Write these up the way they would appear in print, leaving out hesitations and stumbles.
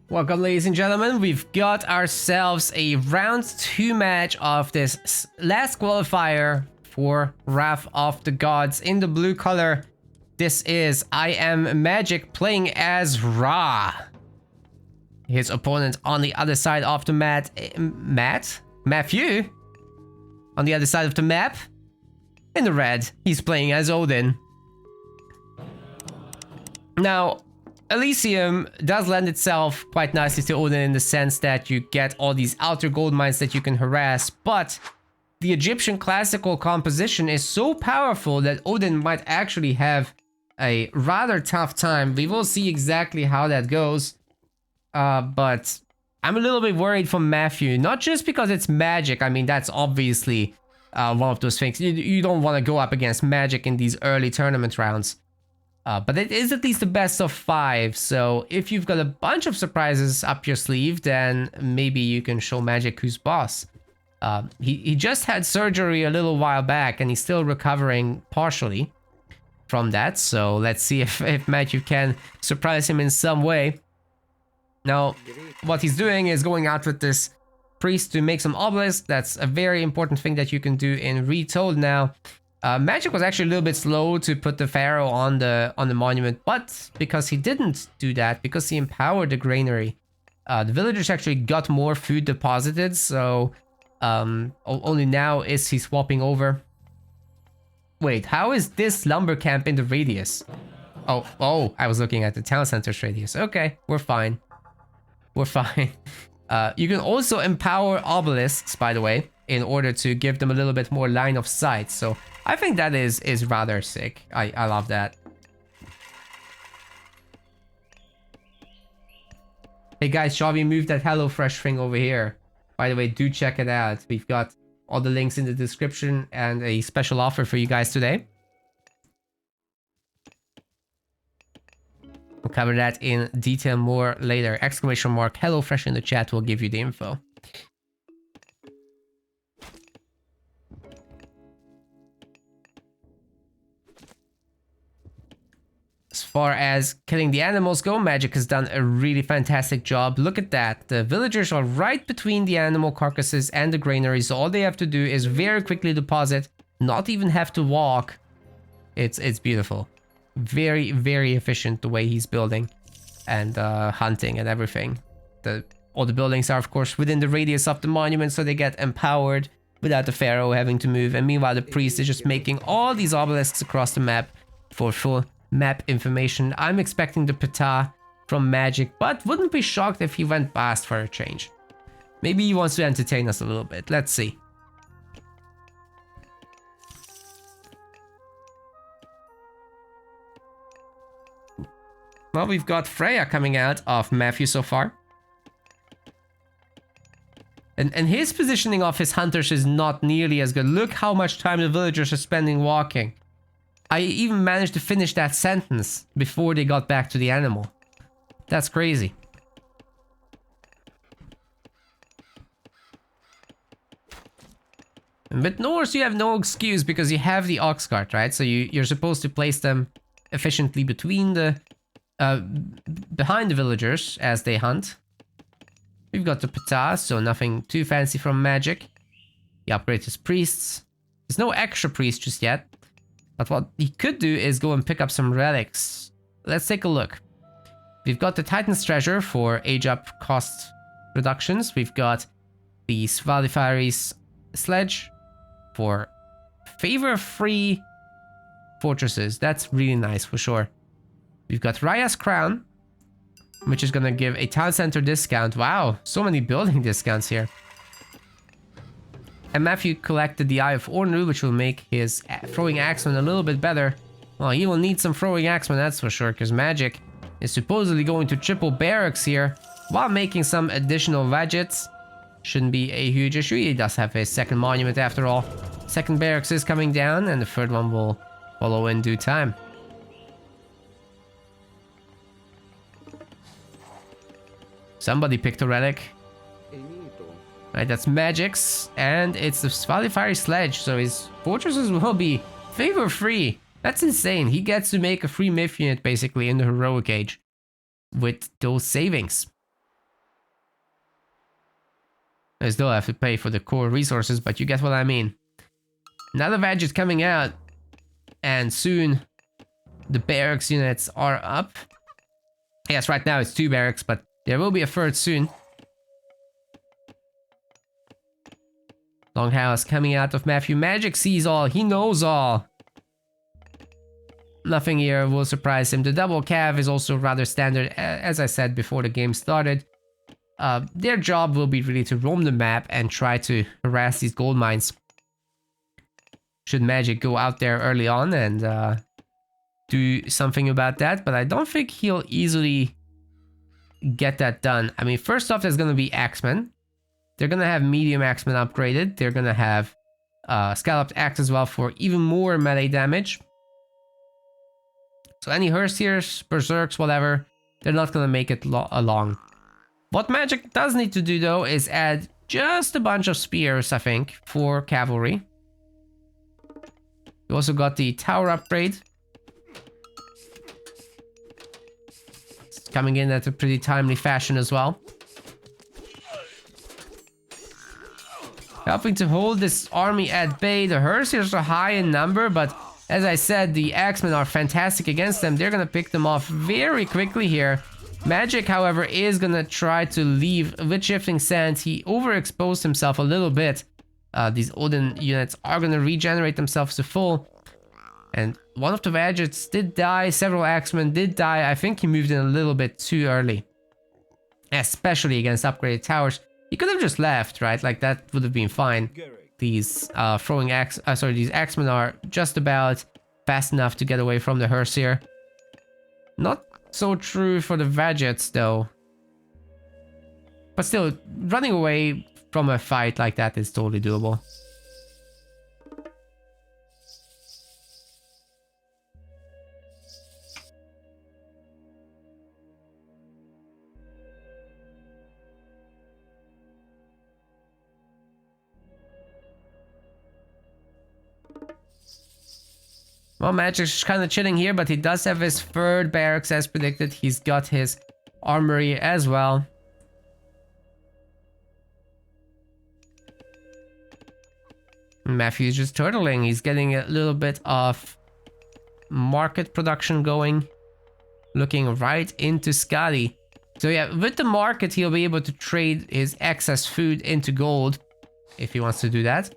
Welcome, ladies and gentlemen. We've got ourselves a round 2 match of this last qualifier for Wrath of the Gods. In the blue color, this is I Am Magic playing as Ra. His opponent on the other side of the Matthieu, on the other side of the map. In the red, he's playing as Odin. Now, Elysium does lend itself quite nicely to Odin in the sense that you get all these outer gold mines that you can harass, but the Egyptian classical composition is so powerful that Odin might actually have a rather tough time. We will see exactly how that goes, but I'm a little bit worried for Matthieu, not just because it's magic. I mean, that's obviously one of those things. You don't want to go up against magic in these early tournament rounds. But it is at least the best of 5, so if you've got a bunch of surprises up your sleeve, then maybe you can show Magic who's boss. He just had surgery a little while back, and he's still recovering partially from that, so let's see if Matthieu can surprise him in some way. Now, what he's doing is going out with this priest to make some obelisks. That's a very important thing that you can do in Retold now. Magic was actually a little bit slow to put the pharaoh on the monument, but because he didn't do that, because he empowered the granary, the villagers actually got more food deposited. So only now is he swapping over. Wait, how is this lumber camp in the radius? Oh, I was looking at the town center's radius. Okay, we're fine. We're fine. You can also empower obelisks, by the way, in order to give them a little bit more line of sight. So I think that is rather sick. I love that. Hey guys, shall we move that HelloFresh thing over here? By the way, do check it out. We've got all the links in the description and a special offer for you guys today. We'll cover that in detail more later. Exclamation mark HelloFresh in the chat will give you the info. As far as killing the animals go, Magic has done a really fantastic job. Look at that. The villagers are right between the animal carcasses and the granary, so all they have to do is very quickly deposit, not even have to walk. It's beautiful. Very, very efficient the way he's building and hunting and everything. All the buildings are, of course, within the radius of the monument, so they get empowered without the pharaoh having to move. And meanwhile, the priest is just making all these obelisks across the map for full map information. I'm expecting the Ptah from Magic, but wouldn't be shocked if he went past for a change. Maybe he wants to entertain us a little bit. Let's see. Well, we've got Freya coming out of Matthieu so far. And his positioning of his hunters is not nearly as good. Look how much time the villagers are spending walking. I even managed to finish that sentence before they got back to the animal. That's crazy. And with Norse, you have no excuse because you have the ox cart, right? So you're supposed to place them efficiently between the behind the villagers as they hunt. We've got the Ptah, so nothing too fancy from Magic. He upgrades his priests. There's no extra priest just yet. But what he could do is go and pick up some relics. Let's take a look. We've got the Titan's Treasure for age up cost reductions. We've got the Qualifier Sledge for favor-free fortresses. That's really nice for sure. We've got Raya's Crown, which is going to give a town center discount. Wow, so many building discounts here. And Matthieu collected the Eye of Ornu, which will make his throwing axeman a little bit better. Well, he will need some throwing axeman, that's for sure, because Magic is supposedly going to triple barracks here while making some additional gadgets. Shouldn't be a huge issue. He does have his second monument after all. Second barracks is coming down, and the third one will follow in due time. Somebody picked a relic. Right, that's Magic's, and it's the Qualifier Sledge, so his fortresses will be favor-free. That's insane. He gets to make a free myth unit, basically, in the heroic age with those savings. I still have to pay for the core resources, but you get what I mean. Another gadget coming out, and soon the barracks units are up. Yes, right now it's 2 barracks, but there will be a third soon. Longhouse coming out of Matthieu. Magic sees all, he knows all. Nothing here will surprise him. The double cav is also rather standard, as I said before the game started. Their job will be really to roam the map and try to harass these gold mines. Should Magic go out there early on and do something about that, but I don't think he'll easily get that done. I mean, first off, there's going to be Axemen. They're going to have medium Axemen upgraded. They're going to have Scalloped Axe as well for even more melee damage. So any Hersiers, Berserks, whatever, they're not going to make it along. What Magic does need to do, though, is add just a bunch of spears, I think, for cavalry. We also got the tower upgrade. It's coming in at a pretty timely fashion as well. Helping to hold this army at bay. The Hersiers are high in number, but as I said, the Axemen are fantastic against them. They're going to pick them off very quickly here. Magic, however, is going to try to leave with Shifting Sands. He overexposed himself a little bit. These Odin units are going to regenerate themselves to full. And one of the gadgets did die. Several Axemen did die. I think he moved in a little bit too early. Especially against upgraded towers. He could have just left, right? Like, that would have been fine. These these Axemen are just about fast enough to get away from the Hersier. Not so true for the Vegets, though. But still, running away from a fight like that is totally doable. Well, Magic's kind of chilling here, but he does have his third barracks as predicted. He's got his armory as well. Matthieu's just turtling. He's getting a little bit of market production going. Looking right into Scotty. So yeah, with the market, he'll be able to trade his excess food into gold. If he wants to do that.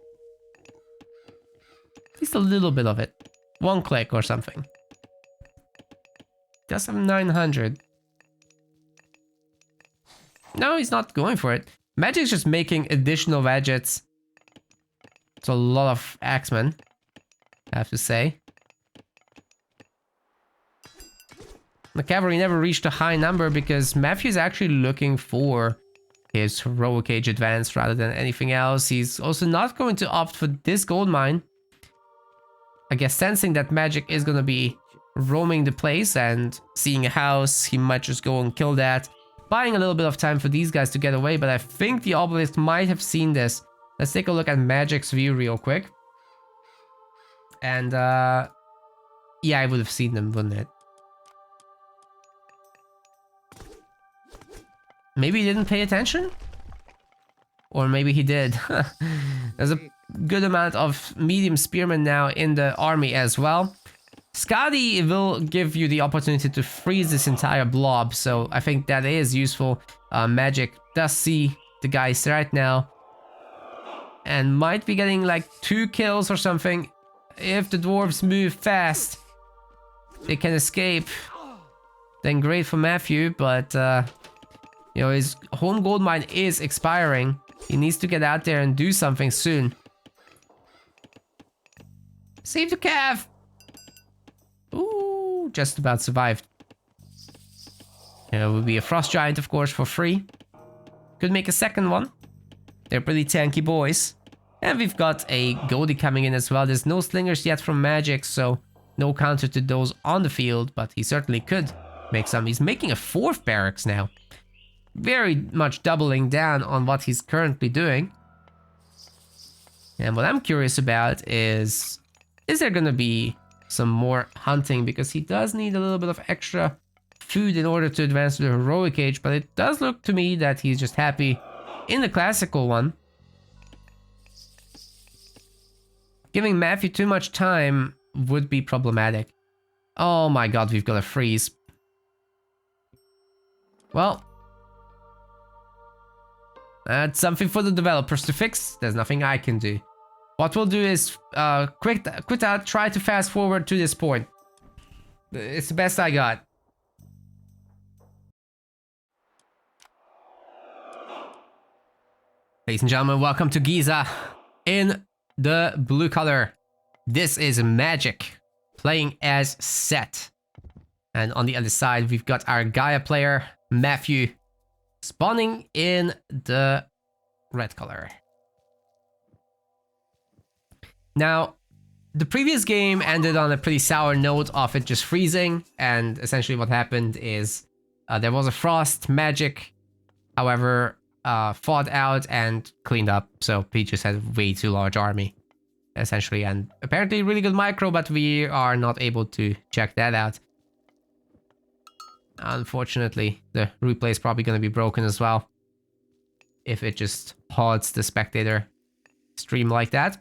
At least a little bit of it. 1 click or something. Does have 900. No, he's not going for it. Magic's just making additional gadgets. It's a lot of Axemen, I have to say. The cavalry never reached a high number because Matthieu's actually looking for his heroic age advance rather than anything else. He's also not going to opt for this gold mine. I guess sensing that Magic is going to be roaming the place and seeing a house, he might just go and kill that. Buying a little bit of time for these guys to get away, but I think the Obelisk might have seen this. Let's take a look at Magic's view real quick. And, yeah, I would have seen them, wouldn't it? Maybe he didn't pay attention? Or maybe he did. There's a good amount of medium spearmen now in the army as well. Scotty will give you the opportunity to freeze this entire blob, so I think that is useful. Magic does see the guys right now. And might be getting like 2 kills or something. If the dwarves move fast, they can escape. Then great for Matthieu, but you know, his home gold mine is expiring. He needs to get out there and do something soon. Save the calf! Ooh, just about survived. It would be a frost giant, of course, for free. Could make a second one. They're pretty tanky boys. And we've got a Goldie coming in as well. There's no slingers yet from Magic, so no counter to those on the field, but he certainly could make some. He's making a 4th barracks now. Very much doubling down on what he's currently doing. And what I'm curious about is there going to be some more hunting? Because he does need a little bit of extra food in order to advance to the heroic age, but it does look to me that he's just happy in the classical one, giving Matthieu too much time would be problematic. Oh my god, we've got a freeze. Well, that's something for the developers to fix. There's nothing I can do. What we'll do is quit out, try to fast forward to this point. It's the best I got. Ladies and gentlemen, welcome to Giza in the blue color. This is Magic playing as Set. And on the other side, we've got our Gaia player, Matthieu, spawning in the red color. Now, the previous game ended on a pretty sour note of it just freezing, and essentially what happened is there was a frost magic, however, fought out and cleaned up, so he just had a way too large army, essentially, and apparently really good micro, but we are not able to check that out. Unfortunately, the replay is probably going to be broken as well if it just halts the spectator stream like that.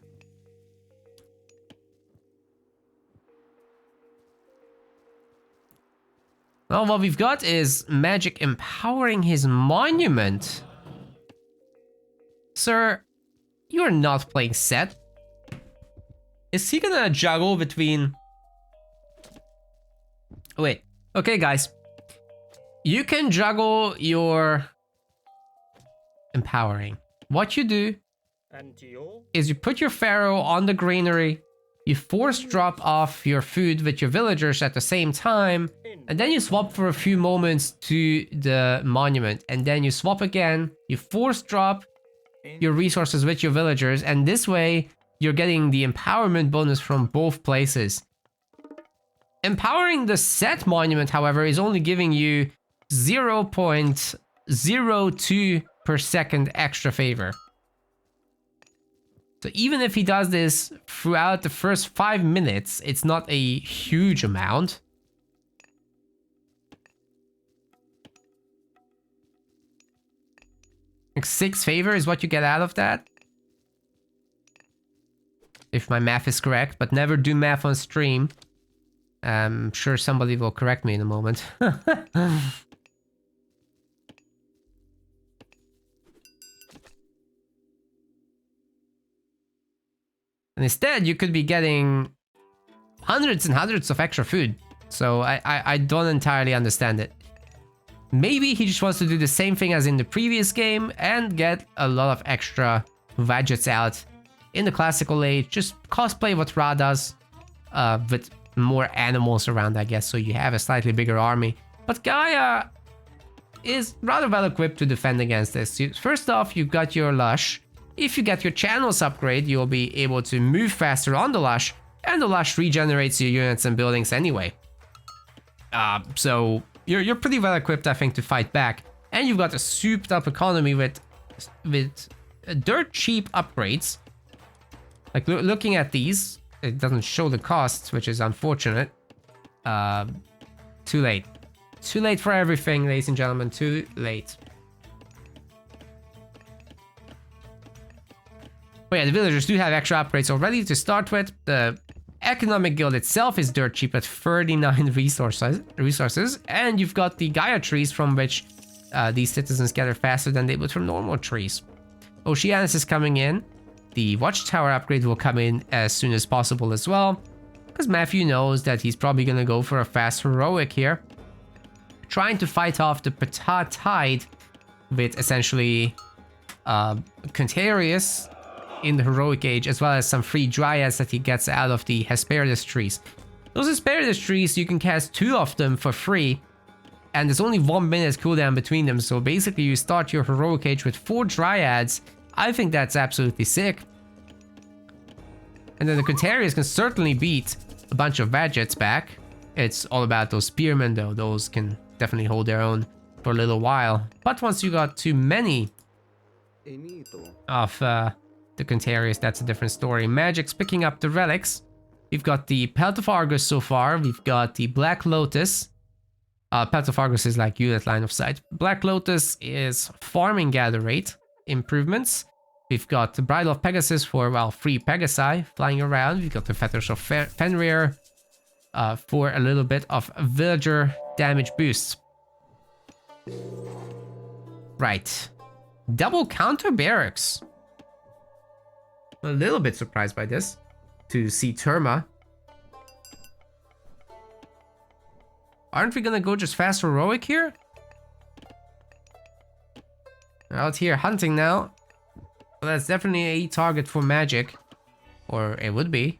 Well, what we've got is Magic empowering his monument. Sir, you're not playing Set. Is he gonna juggle between... Wait, okay guys. You can juggle your empowering. What you do is you put your pharaoh on the granary, you force drop off your food with your villagers at the same time, and then you swap for a few moments to the monument, and then you swap again, you force drop your resources with your villagers, and this way you're getting the empowerment bonus from both places. Empowering the Set monument, however, is only giving you 0.02 per second extra favor. So even if he does this throughout the first 5 minutes, it's not a huge amount. Like 6 favor is what you get out of that. If my math is correct, but never do math on stream. I'm sure somebody will correct me in a moment. And instead, you could be getting hundreds and hundreds of extra food. So I don't entirely understand it. Maybe he just wants to do the same thing as in the previous game and get a lot of extra gadgets out in the classical age. Just cosplay what Ra does with more animals around, I guess, so you have a slightly bigger army. But Gaia is rather well equipped to defend against this. First off, you've got your Lush. If you get your channels upgrade, you'll be able to move faster on the Lush, and the Lush regenerates your units and buildings anyway. So you're pretty well equipped, I think, to fight back. And you've got a souped up economy with dirt cheap upgrades. Like looking at these, it doesn't show the costs, which is unfortunate. Too late. Too late for everything, ladies and gentlemen. Too late. But yeah, the villagers do have extra upgrades already to start with. The economic guild itself is dirt cheap at 39 resources. And you've got the Gaia trees from which these citizens gather faster than they would from normal trees. Oceanus is coming in. The watchtower upgrade will come in as soon as possible as well. Because Matthieu knows that he's probably going to go for a fast heroic here. Trying to fight off the Ptah Tide with essentially Contarius in the heroic age, as well as some free dryads that he gets out of the Hesperides trees. Those Hesperides trees, you can cast 2 of them for free, and there's only 1 minute cooldown between them, so basically you start your heroic age with 4 dryads. I think that's absolutely sick. And then the Contarius can certainly beat a bunch of Vadgets back. It's all about those spearmen though, those can definitely hold their own for a little while. But once you got too many of the Contarius, that's a different story. Magic's picking up the relics. We've got the Pelt of Argus so far. We've got the Black Lotus. Pelt of Argus is like unit line of sight. Black Lotus is farming gather rate. improvements. We've got the Bridle of Pegasus for, well, 3 Pegasi flying around. We've got the Feathers of Fenrir for a little bit of villager damage boosts. Right. Double counter barracks. I'm a little bit surprised by this. To see Terma. Aren't we gonna go just fast heroic here? Out here hunting now. Well, that's definitely a target for magic. Or it would be.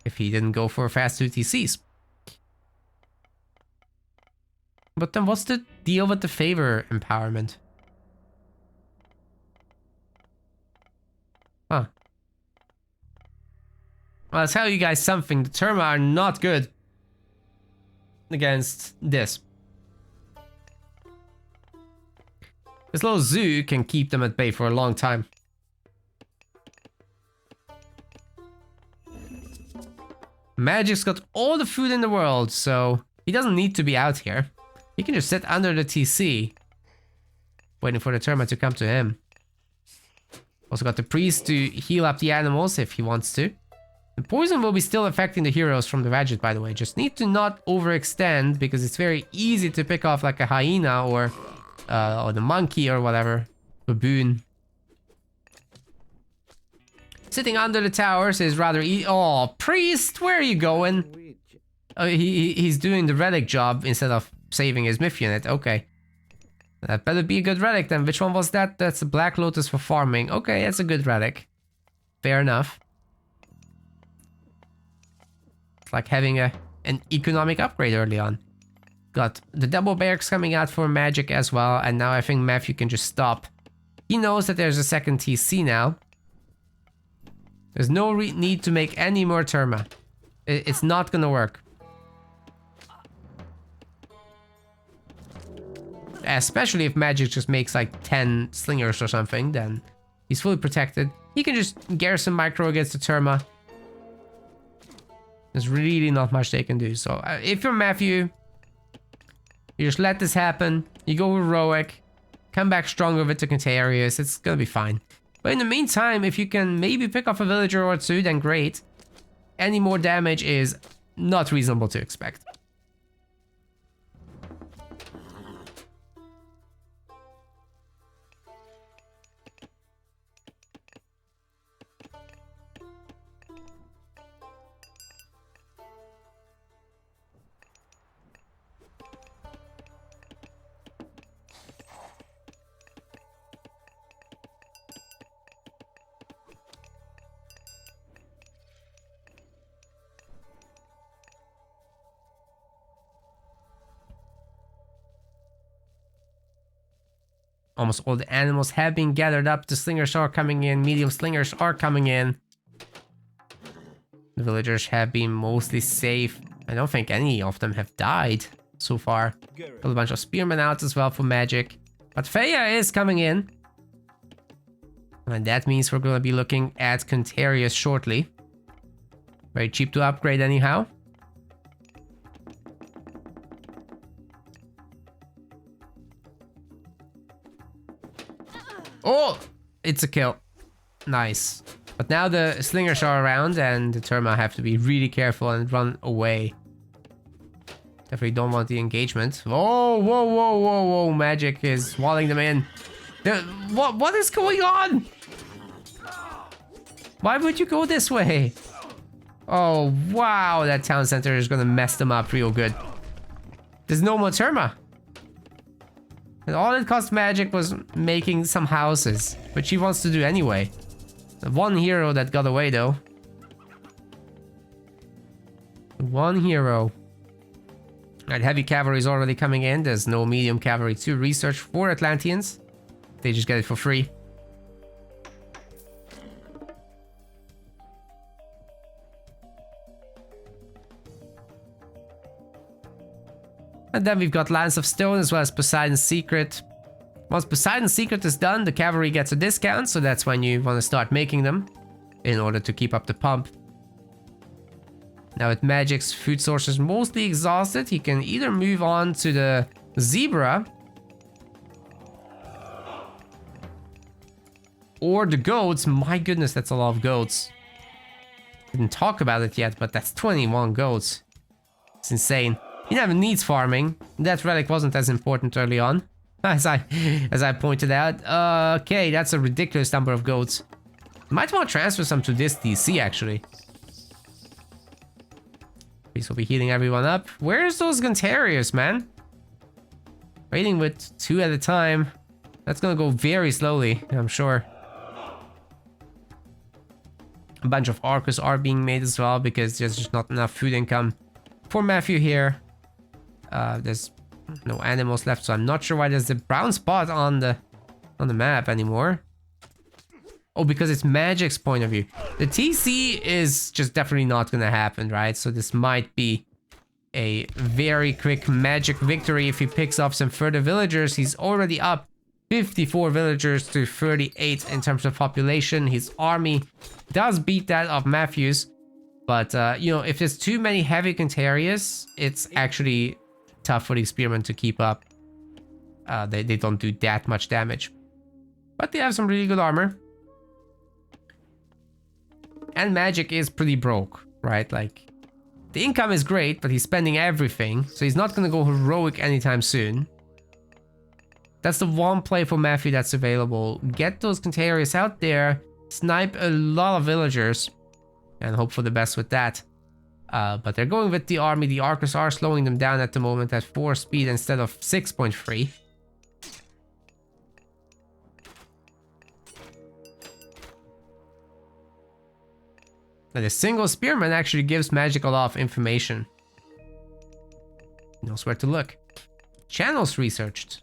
If he didn't go for fast 2 TCs. But then what's the deal with the favor empowerment? Huh. Well, I'll tell you guys something. The Terma are not good against this. This little zoo can keep them at bay for a long time. Magic's got all the food in the world, so he doesn't need to be out here. He can just sit under the TC, waiting for the Terma to come to him. Also got the priest to heal up the animals if he wants to. The poison will be still affecting the heroes from the Radget, by the way. Just need to not overextend, because it's very easy to pick off like a hyena or the monkey or whatever. Baboon. Sitting under the towers is rather easy. Oh, priest, where are you going? Oh, he's doing the relic job instead of saving his myth unit. Okay. That better be a good relic then. Which one was that? That's a Black Lotus for farming. Okay, that's a good relic. Fair enough. It's like having an economic upgrade early on. Got the double barracks coming out for magic as well. And now I think Matthieu can just stop. He knows that there's a second TC now. There's no need to make any more Terma. It's not gonna work. Especially if magic just makes like 10 slingers or something, then he's fully protected. He can just garrison micro against the Terma. There's really not much they can do. So if you're Matthieu, you just let this happen. You go heroic, come back stronger with the Contarius. It's gonna be fine. But in the meantime, if you can maybe pick off a villager or two, then great. Any more damage is not reasonable to expect. Almost all the animals have been gathered up. The slingers are coming in. Medium slingers are coming in. The villagers have been mostly safe. I don't think any of them have died so far. Got a bunch of spearmen out as well for magic. But Freya is coming in. And that means we're going to be looking at Contarius shortly. Very cheap to upgrade anyhow. Oh, it's a kill. Nice. But now the slingers are around and the Terma have to be really careful and run away. Definitely don't want the engagement. Oh, whoa, whoa, whoa, whoa. Magic is walling them in. What is going on? Why would you go this way? Oh, wow. That town center is going to mess them up real good. There's no more Terma. And all it cost magic was making some houses, which he wants to do anyway. The one hero that got away though. One hero. Alright, heavy cavalry is already coming in. There's no medium cavalry to research for Atlanteans. They just get it for free. And then we've got Lance of Stone as well as Poseidon's Secret. Once Poseidon's Secret is done, the cavalry gets a discount, so that's when you want to start making them in order to keep up the pump. Now with Magic's food sources mostly exhausted, he can either move on to the Zebra Or the goats. My goodness, that's a lot of goats. Didn't talk about it yet, but that's 21 goats. It's insane. He never needs farming. That relic wasn't as important early on, as I pointed out. Okay, that's a ridiculous number of goats. Might want to transfer some to this DC actually. Please will be healing everyone up. Where's those Guntarius, man? Raiding with 2 at a time. That's gonna go very slowly, I'm sure. A bunch of Arcus are being made as well because there's just not enough food income for Matthieu here. There's no animals left, so I'm not sure why there's a brown spot on the map anymore. Oh, because it's Magic's point of view. The TC is just definitely not gonna happen, right? So this might be a very quick Magic victory if he picks up some further villagers. He's already up 54 villagers to 38 in terms of population. His army does beat that of Matthieu's, but you know, if there's too many heavy Guntarius, it's actually tough for the Spearmen to keep up. They don't do that much damage, but they have some really good armor. And Magic is pretty broke, right? Like, the income is great, but he's spending everything, so he's not gonna go heroic anytime soon. That's the one play for Matthieu that's available. Get those Guntarius out there, snipe a lot of villagers, and hope for the best with that. But they're going with the army. The Archers are slowing them down at the moment at 4 speed instead of 6.3. And a single Spearman actually gives Magic a lot of information. He knows where to look. Channels researched.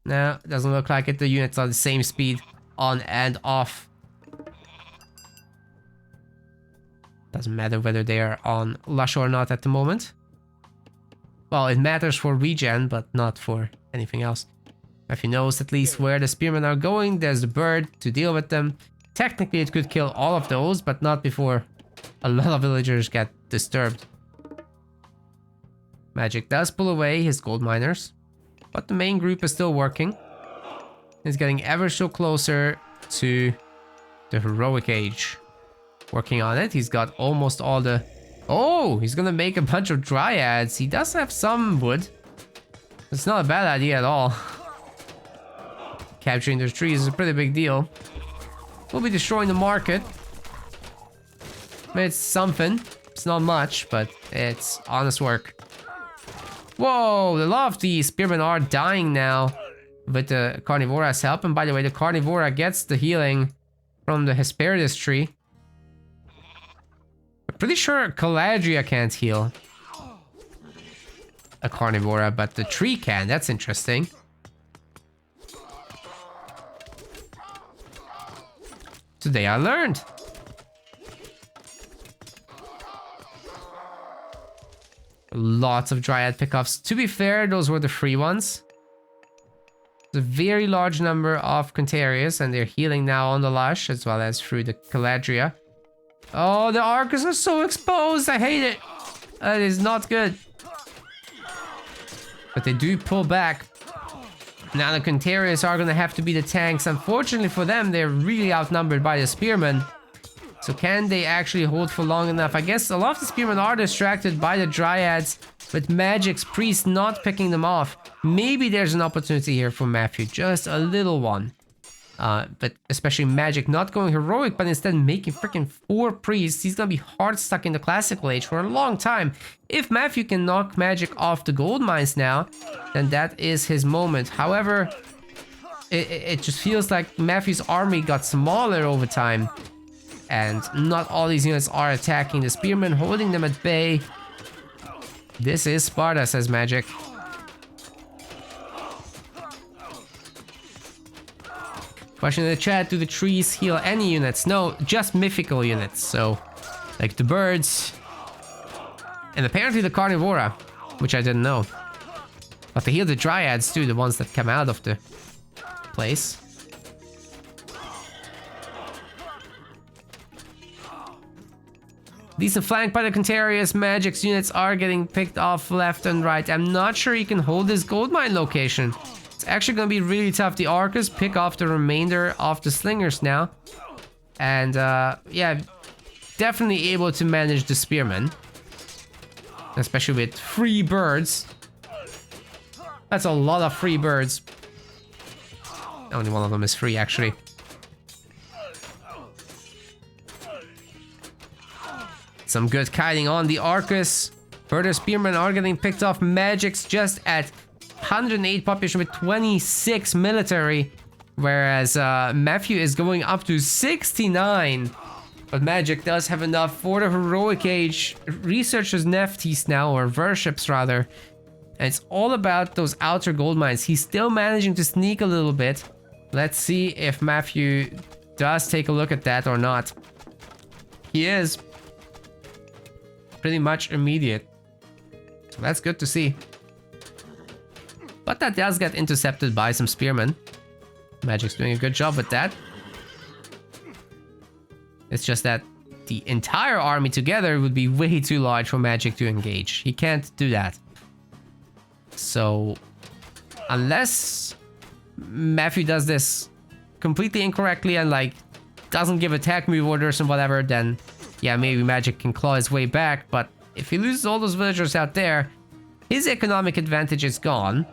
No, doesn't look like it. The units are the same speed on and off. Doesn't matter whether they are on Lush or not at the moment. Well, it matters for regen, but not for anything else. If he knows at least where the Spearmen are going, there's the bird to deal with them. Technically, it could kill all of those, but not before a lot of villagers get disturbed. Magic does pull away his gold miners, but the main group is still working. He's getting ever so closer to the heroic age. Working on it. He's got almost all the... Oh, he's gonna make a bunch of dryads. He does have some wood. It's not a bad idea at all. Capturing those trees is a pretty big deal. We'll be destroying the market. It's something. It's not much, but it's honest work. Whoa, a lot of the Spearmen are dying now with the Carnivora's help. And by the way, the Carnivora gets the healing from the Hesperides tree. I'm pretty sure Caladria can't heal a Carnivora, but the tree can. That's interesting. Today I learned. Lots of Dryad pickups. To be fair, those were the free ones. It's a very large number of Guntarius, and they're healing now on the Lush, as well as through the Caladria. Oh, the Archers are so exposed. I hate it. That is not good. But they do pull back. Now the Guntarius are going to have to be the tanks. Unfortunately for them, they're really outnumbered by the Spearmen. So can they actually hold for long enough? I guess a lot of the Spearmen are distracted by the Dryads, with Magic's Priest not picking them off. Maybe there's an opportunity here for Matthieu, just a little one. But especially Magic not going heroic, but instead making freaking 4 priests. He's gonna be hard stuck in the classical age for a long time. If Matthieu can knock Magic off the gold mines now, then that is his moment. However, it just feels like Matthieu's army got smaller over time, and not all these units are attacking the Spearmen, holding them at bay. This is Sparta, says Magic. Question in the chat, do the trees heal any units? No, just mythical units. So, like the birds. And apparently the Carnivora, which I didn't know. But they heal the Dryads too, the ones that come out of the place. Decent flank by the Guntarius. Magic's units are getting picked off left and right. I'm not sure he can hold this gold mine location. It's actually going to be really tough. The Archers pick off the remainder of the Slingers now. And yeah, definitely able to manage the Spearmen. Especially with 3 birds. That's a lot of free birds. Only one of them is free, actually. Some good kiting on the Arcus. Further Spearmen are getting picked off. Magic's just at 108 population with 26 military. Whereas Matthieu is going up to 69. But Magic does have enough for the Heroic Age. Researchers Neftis now, or Worships rather. And it's all about those outer gold mines. He's still managing to sneak a little bit. Let's see if Matthieu does take a look at that or not. He is. Pretty much immediate. So that's good to see. But that does get intercepted by some Spearmen. Magic's doing a good job with that. It's just that the entire army together would be way too large for Magic to engage. He can't do that. So, unless Matthieu does this completely incorrectly and like doesn't give attack move orders and whatever, then yeah, maybe Magic can claw his way back. But if he loses all those villagers out there, his economic advantage is gone.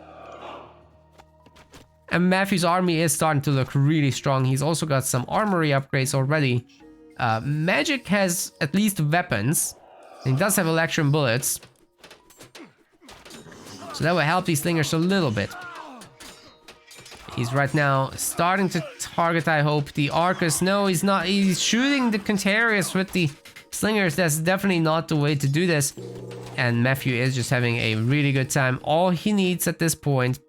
And Matthieu's army is starting to look really strong. He's also got some armory upgrades already. Magic has at least weapons. And he does have electrum bullets. So that will help these slingers a little bit. He's right now starting to target, I hope, the Arcus. No, he's not. He's shooting the Contarius with the slingers. That's definitely not the way to do this. And Matthieu is just having a really good time. All he needs at this point...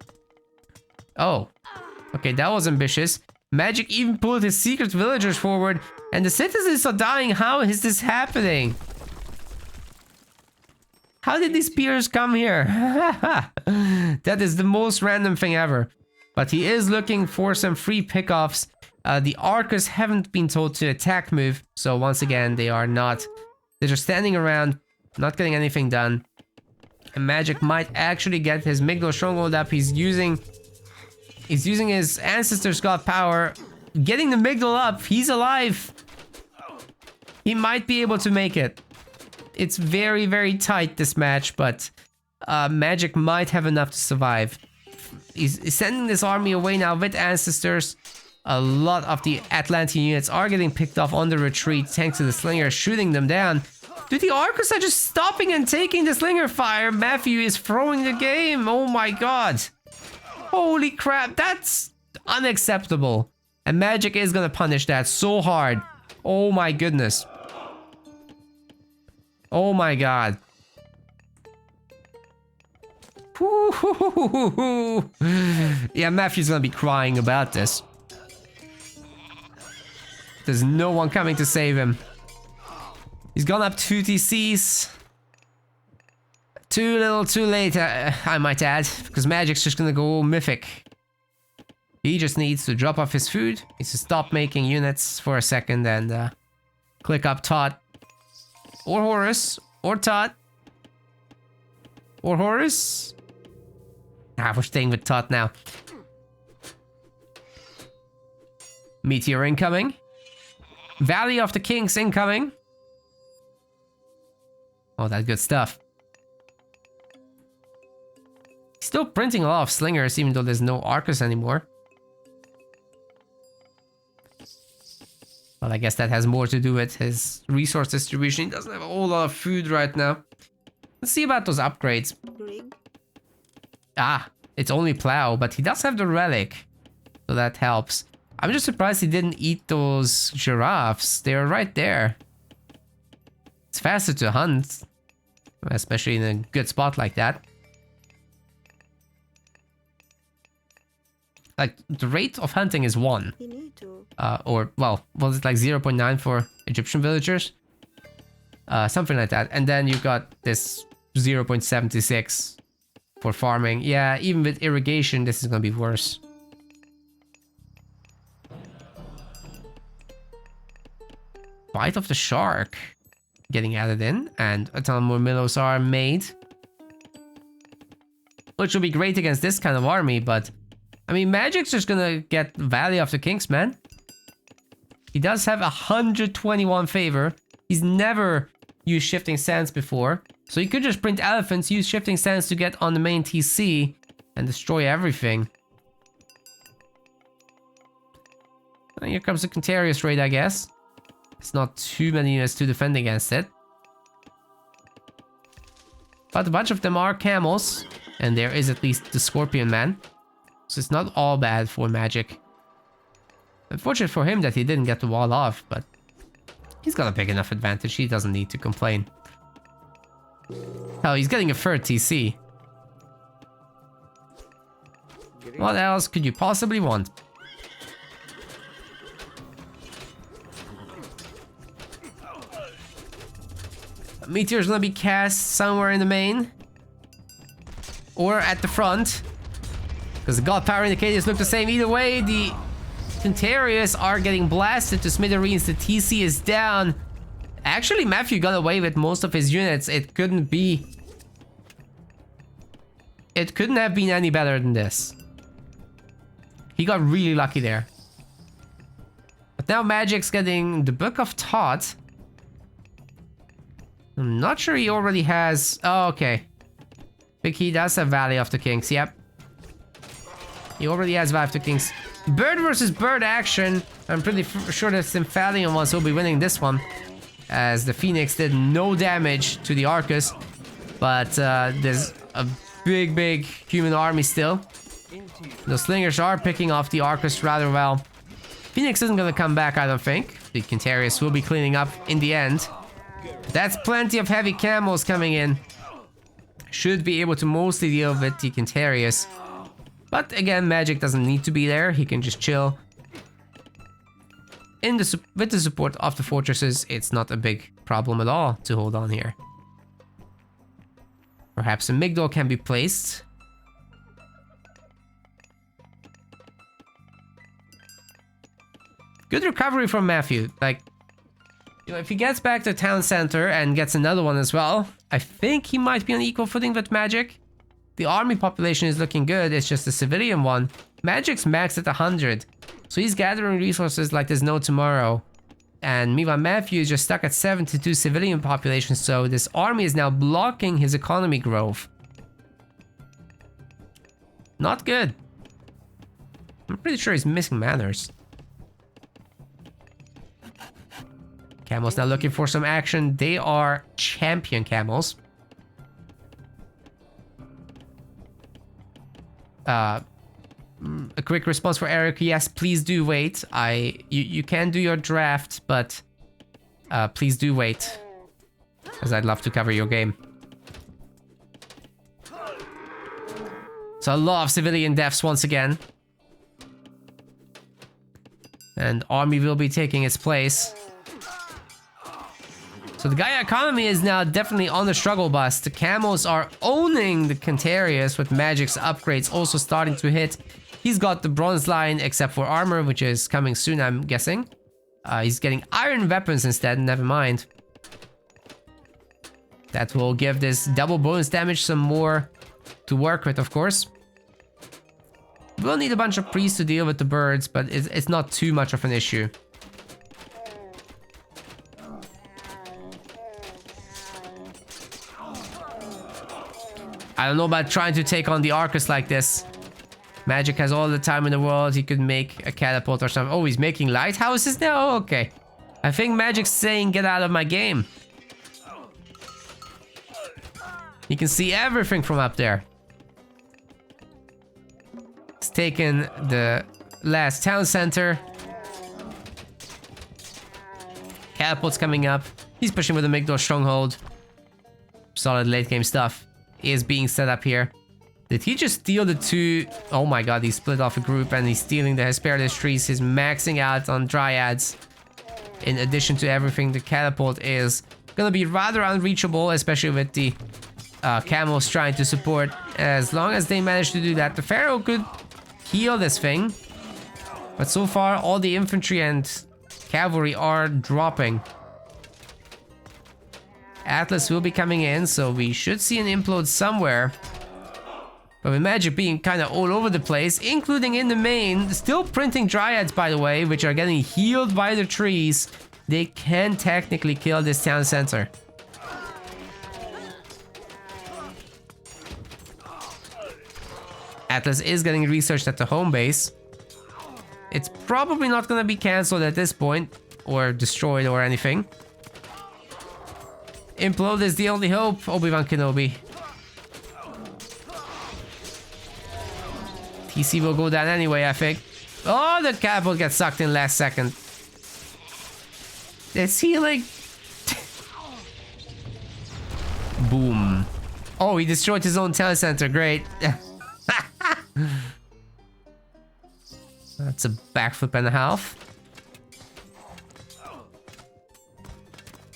Oh. Okay, that was ambitious. Magic even pulled his secret villagers forward. And the citizens are dying. How is this happening? How did these spears come here? That is the most random thing ever. But he is looking for some free pickoffs. The Arcus haven't been told to attack move. So once again, they are not. They're just standing around, not getting anything done. And Magic might actually get his Migdal Stronghold up. He's using his Ancestor's God power. Getting the Migdal up. He's alive. He might be able to make it. It's very, very tight, this match, but Magic might have enough to survive. He's sending this army away now with Ancestors. A lot of the Atlantean units are getting picked off on the retreat thanks to the Slinger shooting them down. Dude, the Arcus are just stopping and taking the Slinger fire. Matthieu is throwing the game. Oh my god. Holy crap, that's unacceptable. And Magic is gonna punish that so hard. Oh my goodness. Oh my god. Yeah, Matthieu's gonna be crying about this. There's no one coming to save him. He's gone up 2 TCs. Too little, too late, I might add. Because Magic's just gonna go mythic. He just needs to drop off his food. He needs to stop making units for a second and click up Tot. Or Horus. Or Tot. Or Horus. Ah, we're staying with Tot now. Meteor incoming. Valley of the Kings incoming. Oh, that good stuff. He's still printing a lot of slingers even though there's no Arcus anymore. Well, I guess that has more to do with his resource distribution. He doesn't have a whole lot of food right now. Let's see about those upgrades. Ah, it's only plow, but he does have the relic. So that helps. I'm just surprised he didn't eat those giraffes. They were right there. It's faster to hunt. Especially in a good spot like that. Like, the rate of hunting is 1. Or, well, was it like 0.9 for Egyptian villagers? Something like that. And then you've got this 0.76 for farming. Yeah, even with irrigation, this is gonna be worse. Bite of the Shark getting added in, and a ton more Millows are made. Which will be great against this kind of army, but I mean, Magic's just gonna get Valley of the Kings, man. He does have 121 favor. He's never used Shifting Sands before. So he could just print elephants, use Shifting Sands to get on the main TC and destroy everything. Well, here comes the Contarius raid, I guess. It's not too many units to defend against it. But a bunch of them are camels. And there is at least the Scorpion Man. So it's not all bad for Magic. Unfortunate for him that he didn't get the wall off, but he's got a big enough advantage. He doesn't need to complain. Oh, he's getting a third TC. What else could you possibly want? Meteor's gonna be cast somewhere in the main. Or at the front. Because the God Power indicators look the same. Either way, the Contarius are getting blasted to smithereens. The TC is down. Actually, Matthieu got away with most of his units. It couldn't have been any better than this. He got really lucky there. But now Magic's getting the Book of Thought. I'm not sure he already has... Oh, okay. I think he does have Valley of the Kings, yep. He already has Valley of the Kings. Bird versus bird action. I'm pretty sure that Symphalion ones will be winning this one. As the Phoenix did no damage to the Arcus. But there's a big human army still. The Slingers are picking off the Arcus rather well. Phoenix isn't gonna come back, I don't think. The Contarius will be cleaning up in the end. That's plenty of heavy camels coming in. Should be able to mostly deal with the Contarius. But again, Magic doesn't need to be there. He can just chill. With the support of the fortresses, it's not a big problem at all to hold on here. Perhaps a Migdol can be placed. Good recovery from Matthieu. Like, you know, if he gets back to town center and gets another one as well, I think he might be on equal footing with Magic. The army population is looking good, it's just the civilian one. Magic's maxed at 100, so he's gathering resources like there's no tomorrow. And meanwhile, Matthieu is just stuck at 72 civilian population, so this army is now blocking his economy growth. Not good. I'm pretty sure he's missing manners. Camels now looking for some action. They are champion camels. A quick response for Eric. Yes, please do wait. You can do your draft, but please do wait. Because I'd love to cover your game. So a lot of civilian deaths once again. And army will be taking its place. So the Gaia economy is now definitely on the struggle bus. The camels are owning the Contarius with Magic's upgrades also starting to hit. He's got the bronze line except for armor, which is coming soon, I'm guessing. He's getting iron weapons instead, never mind. That will give this double bonus damage some more to work with, of course. We'll need a bunch of priests to deal with the birds, but it's not too much of an issue. I don't know about trying to take on the Arcus like this. Magic has all the time in the world. He could make a catapult or something. Oh, he's making lighthouses now? Oh, okay. I think Magic's saying, get out of my game. You can see everything from up there. He's taken the last town center. Catapult's coming up. He's pushing with a Migdol stronghold. Solid late game stuff is being set up here. Did he just steal the two? Oh my god, he split off a group and he's stealing the Hesperides trees. He's maxing out on Dryads. In addition to everything, the catapult is gonna be rather unreachable, especially with the camels trying to support. As long as they manage to do that, the Pharaoh could heal this thing. But so far, all the infantry and cavalry are dropping. Atlas will be coming in, so we should see an implode somewhere. But with magic being kind of all over the place, including in the main, still printing dryads, by the way, which are getting healed by the trees, they can technically kill this town center. Atlas is getting researched at the home base. It's probably not going to be cancelled at this point, or destroyed or anything. Implode is the only hope, Obi-Wan Kenobi. TC will go down anyway, I think. Oh, the catapult gets sucked in last second. It's healing. Boom. Oh, he destroyed his own town center. Great. That's a backflip and a half.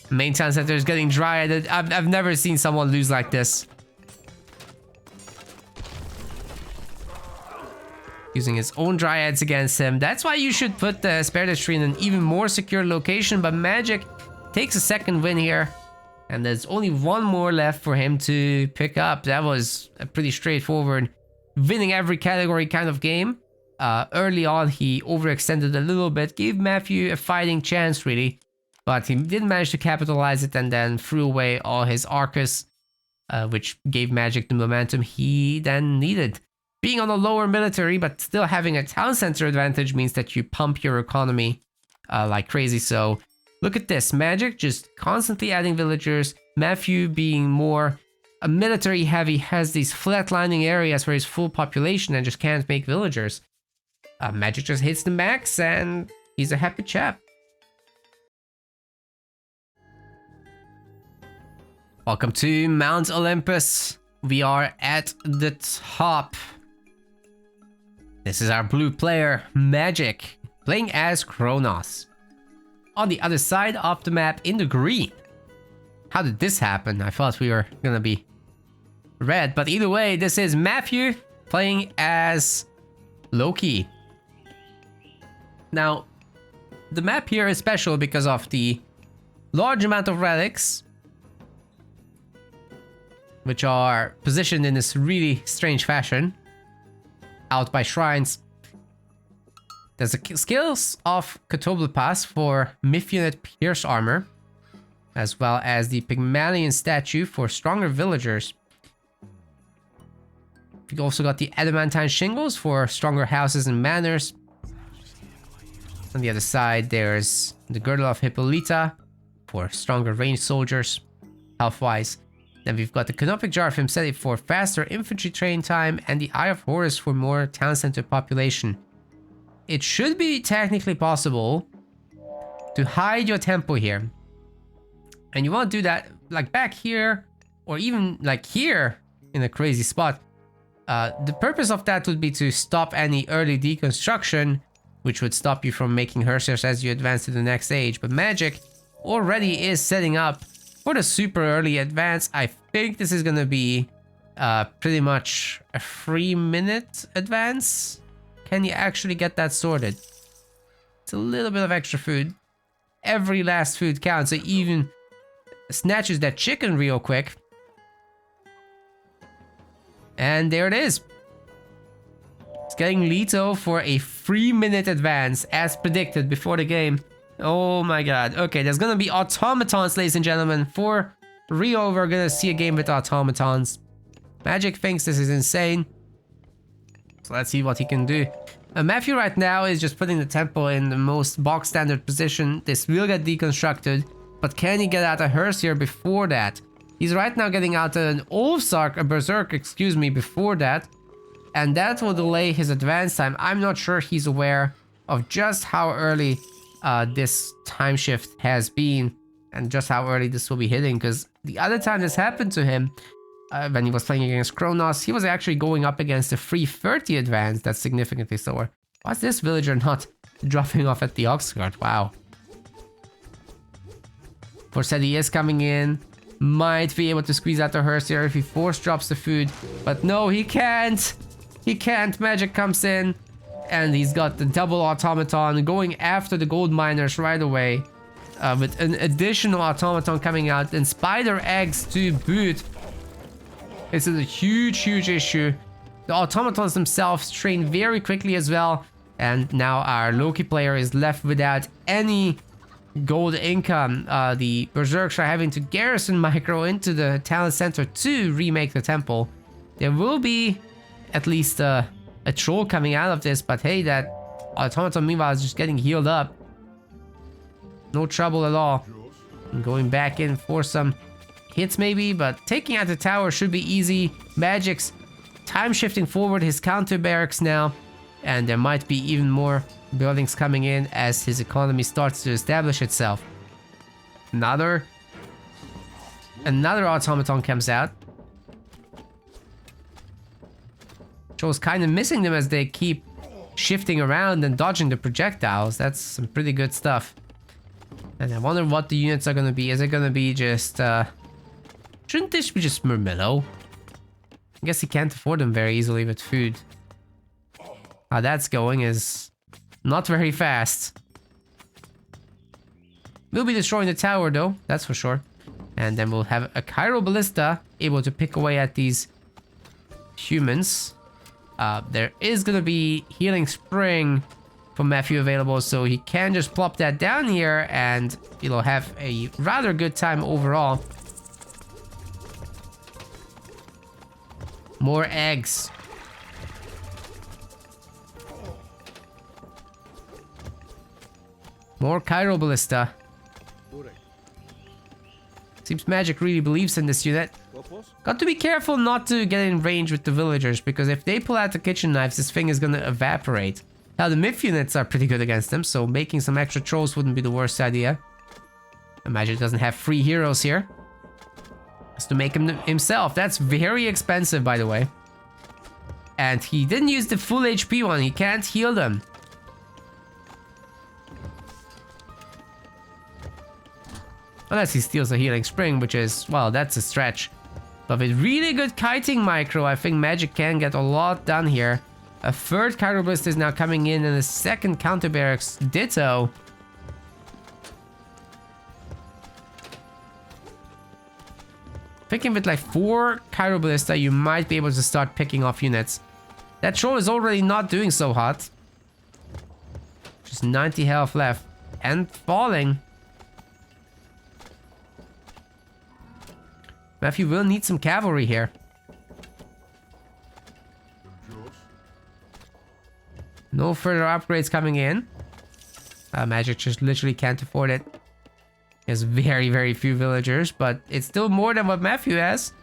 Main town center is getting dryaded. I've never seen someone lose like this. Using his own dryads against him. That's why you should put the Spare Tree in an even more secure location. But Magic takes a second win here. And there's only one more left for him to pick up. That was a pretty straightforward, winning every category kind of game. Early on, he overextended a little bit. Gave Matthieu a fighting chance, really. But he didn't manage to capitalize it and then threw away all his Arcus. Which gave Magic the momentum he then needed. Being on a lower military, but still having a town center advantage means that you pump your economy like crazy. So look at this. Magic just constantly adding villagers. Matthieu being more military heavy has these flatlining areas where he's full population and just can't make villagers. Magic just hits the max and he's a happy chap. Welcome to Mount Olympus. We are at the top. This is our blue player, Magic, playing as Kronos. On the other side of the map in the green. How did this happen? I thought we were gonna be red, but either way, this is Matthieu playing as Loki. Now, the map here is special because of the large amount of relics, which are positioned in this really strange fashion. Out by shrines. There's the skills of Pass for Mythionet Pierce Armor, as well as the Pygmalion statue for stronger villagers. We also got the Adamantine Shingles for stronger houses and manors. On the other side, there's the Girdle of Hippolyta for stronger ranged soldiers, health-wise. Then we've got the Canopic Jar of Himself for faster infantry train time and the Eye of Horus for more town center population. It should be technically possible to hide your tempo here. And you want to do that like back here or even like here in a crazy spot. The purpose of that would be to stop any early deconstruction, which would stop you from making Hersiers as you advance to the next age. But Magic already is setting up for the super early advance. I think this is gonna be pretty much a 3-minute advance. Can you actually get that sorted? It's a little bit of extra food. Every last food counts. So even snatches that chicken real quick. And there it is. It's getting Leto for a 3-minute advance as predicted before the game. Oh my god. Okay, there's gonna be automatons, ladies and gentlemen. For real, we're gonna see a game with automatons. Magic thinks this is insane. So let's see what he can do. Matthieu right now is just putting the tempo in the most box standard position. This will get deconstructed, but can he get out a Hersier before that? He's right now getting out an Ulfsark, a Berserk, excuse me, before that. And that will delay his advance time. I'm not sure he's aware of just how early this time shift has been and just how early this will be hitting, because the other time this happened to him when he was playing against Kronos, he was actually going up against a 330 advance that's significantly slower. Why's this villager not dropping off at the Oxguard? Wow. Forseti is coming in, might be able to squeeze out the Hersier if he force drops the food, but no, he can't. He can't. Magic comes in and he's got the double automaton going after the gold miners right away, with an additional automaton coming out and spider eggs to boot. This is a huge issue The automatons themselves train very quickly as well. And now our Loki player is left without any gold income. The Berserks are having to garrison Micro into the talent center to remake the temple. There will be at least a troll coming out of this, but hey, that automaton meanwhile is just getting healed up. No trouble at all. And going back in for some hits maybe, but taking out the tower should be easy. Magic's time shifting forward his counter barracks now, and there might be even more buildings coming in as his economy starts to establish itself. Another automaton comes out. Joe's kind of missing them as they keep shifting around and dodging the projectiles. That's some pretty good stuff. And I wonder what the units are going to be. Is it going to be just... shouldn't this be just Murmillo? I guess he can't afford them very easily with food. How that's going is not very fast. We'll be destroying the tower though, that's for sure. And then we'll have a Cairo Ballista able to pick away at these humans. There is going to be Healing Spring for Matthieu available, so he can just plop that down here and he'll have a rather good time overall. More eggs. More Cairo Ballista. Seems Magic really believes in this unit. Got to be careful not to get in range with the villagers, because if they pull out the kitchen knives, this thing is gonna evaporate. Now the Myth units are pretty good against them, so making some extra trolls wouldn't be the worst idea. Magic doesn't have free heroes here. Has to make him himself. That's very expensive, by the way. And he didn't use the full HP one. He can't heal them. Unless he steals a Healing Spring, which is, well, that's a stretch. But with really good kiting Micro, I think Magic can get a lot done here. A third Cairo Ballista is now coming in, and a second counter barracks ditto. Picking with like 4 Cairo Ballista, you might be able to start picking off units. That troll is already not doing so hot. Just 90 health left. And falling. Matthieu will need some cavalry here. No further upgrades coming in. Magic just literally can't afford it. He has very, very few villagers, but it's still more than what Matthieu has.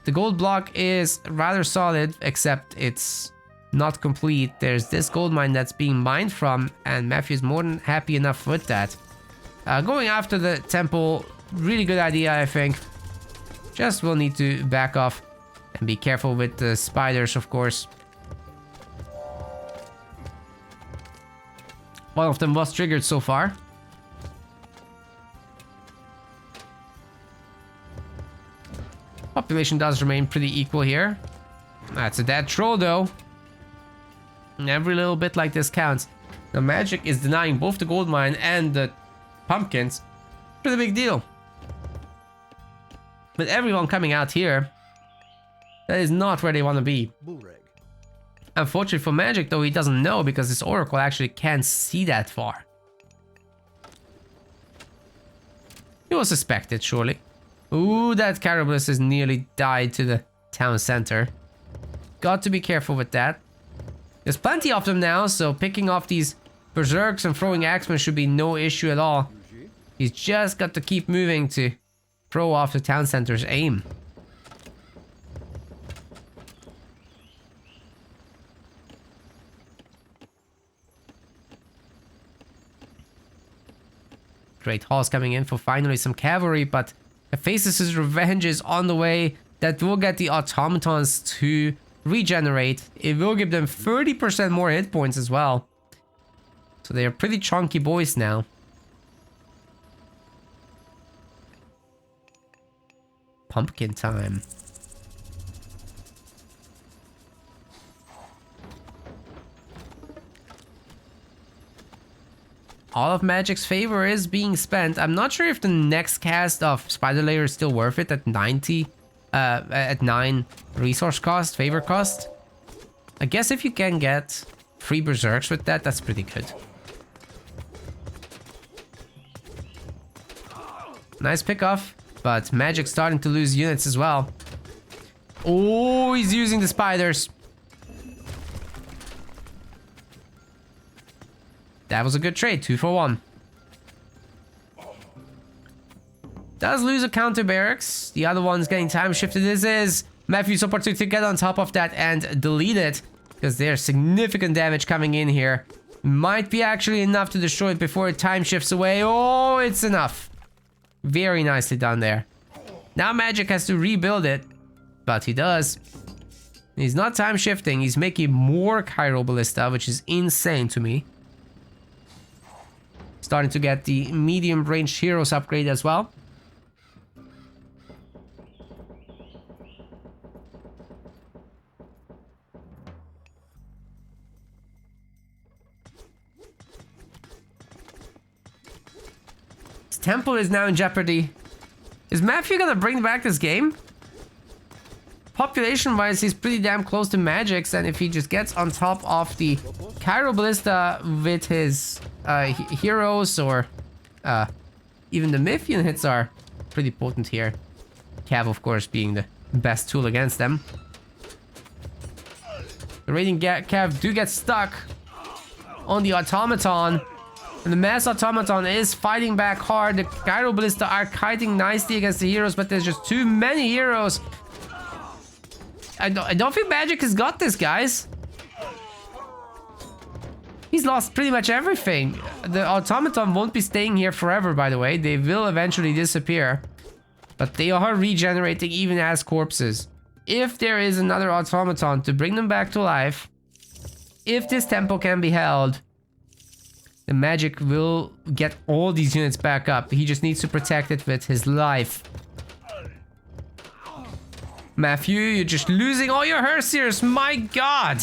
The gold block is rather solid, except it's not complete. There's this gold mine that's being mined from, and Matthieu is more than happy enough with that. Going after the temple, really good idea, I think. Just will need to back off and be careful with the spiders, of course. One of them was triggered so far. Population does remain pretty equal here. That's a dead troll though. Every little bit like this counts. The Magic is denying both the gold mine and the pumpkins. Pretty big deal. With everyone coming out here, that is not where they want to be. Unfortunately for Magic though, he doesn't know because his Oracle actually can't see that far. He was suspected, surely. Ooh, that Carabalus has nearly died to the town center. Got to be careful with that. There's plenty of them now, so picking off these Berserks and throwing Axemen should be no issue at all. He's just got to keep moving to throw off the town center's aim. Great Hall's coming in for finally some cavalry, but Hephaestus' revenge is on the way. That will get the automatons to regenerate. It will give them 30% more hit points as well. So they are pretty chunky boys now. Pumpkin time. All of Magic's favor is being spent. I'm not sure if the next cast of Spider Layer is still worth it at 90, at 9 resource cost, favor cost. I guess if you can get 3 berserks with that, that's pretty good. Nice pick-off, but Magic's starting to lose units as well. Oh, he's using the spiders. That was a good trade, 2 for 1. Does lose a counter barracks. The other one's getting time shifted. This is Matthieu's opportunity to get on top of that and delete it, because there's significant damage coming in here. Might be actually enough to destroy it before it time shifts away. Oh, it's enough. Very nicely done there. Now Magic has to rebuild it, but he does. He's not time shifting. He's making more Chiral Ballista, which is insane to me. Starting to get the medium ranged heroes upgrade as well. Temple is now in jeopardy. Is Matthieu gonna bring back this game? Population wise, he's pretty damn close to Magic's, and if he just gets on top of the Chiral Ballista with his heroes, or even the Mythian hits are pretty potent here. Cav, of course, being the best tool against them. The Radiant Cav do get stuck on the Automaton. And the Mass Automaton is fighting back hard. The Chiral Ballista are kiting nicely against the heroes, but there's just too many heroes. I don't think Magic has got this, guys. He's lost pretty much everything. The Automaton won't be staying here forever, by the way. They will eventually disappear. But they are regenerating even as corpses. If there is another Automaton to bring them back to life, if this tempo can be held, the Magic will get all these units back up. He just needs to protect it with his life. Matthieu, you're just losing all your Herseers. My god.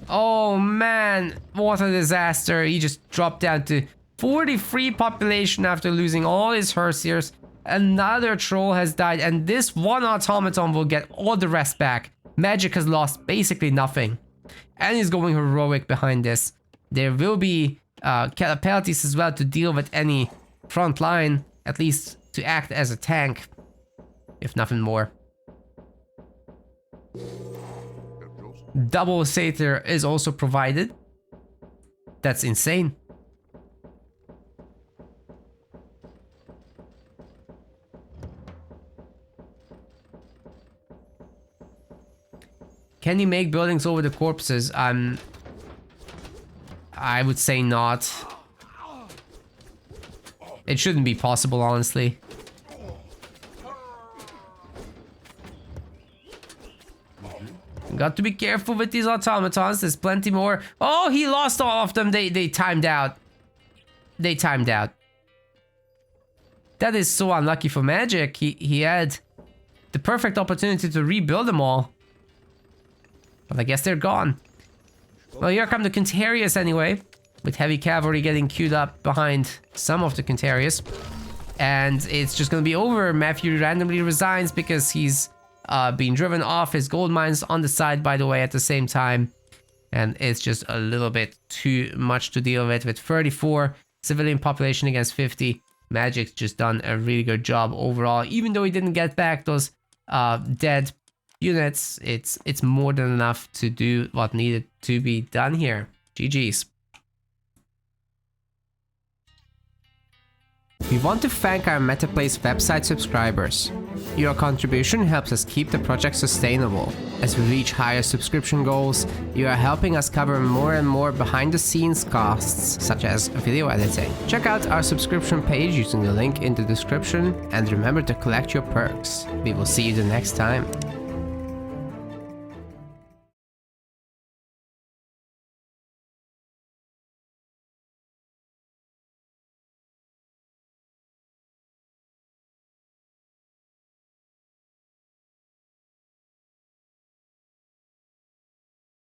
Oh man, what a disaster. He just dropped down to 43 population after losing all his Herseers. Another troll has died, and this one Automaton will get all the rest back. Magic has lost basically nothing. And he's going heroic behind this. There will be penalties as well to deal with any front line, at least to act as a tank, if nothing more. Double Satyr is also provided. That's insane. Can he make buildings over the corpses? I would say not. It shouldn't be possible, honestly. Got to be careful with these automatons. There's plenty more. Oh, he lost all of them. They timed out. They timed out. That is so unlucky for Magic. He had the perfect opportunity to rebuild them all. But I guess they're gone. Well, here come the Quintarius anyway, with heavy cavalry getting queued up behind some of the Quintarius. And it's just gonna be over. Matthieu randomly resigns because he's being driven off his gold mines on the side, by the way, at the same time. And it's just a little bit too much to deal with 34 civilian population against 50. Magic's just done a really good job overall. Even though he didn't get back those dead units, it's more than enough to do what needed to be done here. GG's. We want to thank our MetaPlace website subscribers. Your contribution helps us keep the project sustainable. As we reach higher subscription goals, you are helping us cover more and more behind-the-scenes costs, such as video editing. Check out our subscription page using the link in the description, and remember to collect your perks. We will see you the next time.